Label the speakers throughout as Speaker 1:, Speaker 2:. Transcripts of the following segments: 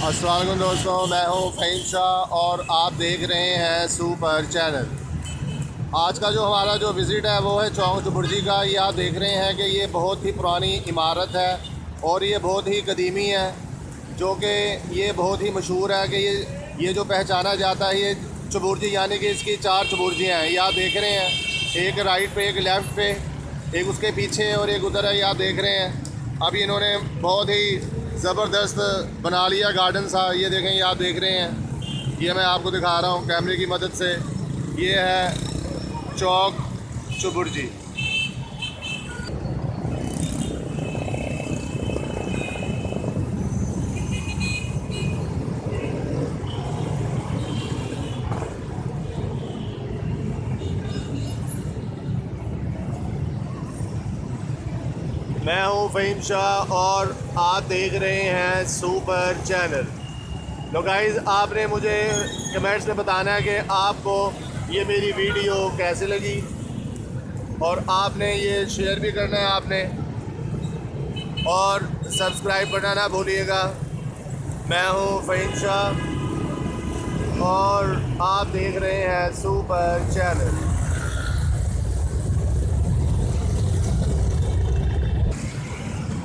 Speaker 1: अस्सलाम वालेकुम दोस्तों, मैं हूँ फ़हीम शाह और आप देख रहे हैं सुपर चैनल। आज का जो हमारा जो विज़िट है वो है चौक चुबुर्जी का। ये आप देख रहे हैं कि ये बहुत ही पुरानी इमारत है और ये बहुत ही कदीमी है, जो कि ये बहुत ही मशहूर है कि ये जो पहचाना जाता है ये चुबुर्जी, यानी कि इसकी 4 चुबुर्जियाँ हैं। ये आप देख रहे हैं, एक राइट पे, एक लेफ़्ट पे, एक उसके पीछे और एक उधर है। ये आप देख रहे हैं अभी इन्होंने बहुत ही ज़बरदस्त बना लिया गार्डन सा। ये देखें, ये आप देख रहे हैं, ये मैं आपको दिखा रहा हूँ कैमरे की मदद से। ये है चौक चुबुर्जी। मैं हूँ फ़हीम शाह और आप देख रहे हैं सुपर चैनल। लो गाइस, आपने मुझे कमेंट्स में बताना है कि आपको ये मेरी वीडियो कैसे लगी और आपने ये शेयर भी करना है आपने, और सब्सक्राइब करना ना भूलिएगा। मैं हूँ फ़हीम शाह और आप देख रहे हैं सुपर चैनल।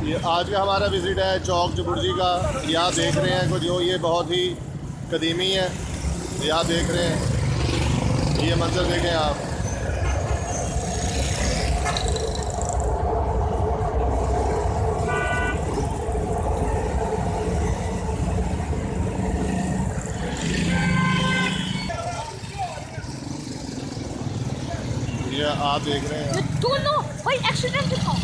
Speaker 1: ये आज का हमारा विज़िट है चौक चुबुर्जी का। ये आप देख रहे हैं कुछ जो ये बहुत ही कदीमी है। ये आप देख रहे हैं, ये मंजर देखें आप। ये आप देख रहे हैं,
Speaker 2: दोनों भाई एक्सीडेंट था।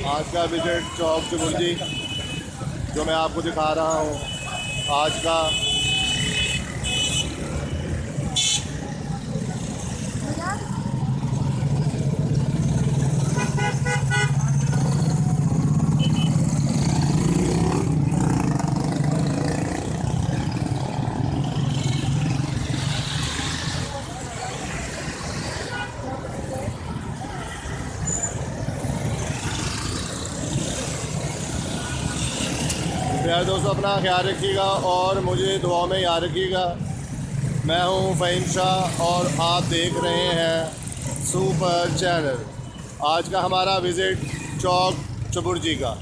Speaker 1: आज का विज़िट चौक चुबुर्जी जो मैं आपको दिखा रहा हूँ आज का। प्यारे दोस्तों, अपना ख्याल रखिएगा और मुझे दुआ में याद रखिएगा। मैं हूँ फ़हीम शाह और आप देख रहे हैं सुपर चैनल। आज का हमारा विज़िट चौक चुबुर्जी का।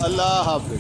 Speaker 1: अल्लाह हाफ़िज़।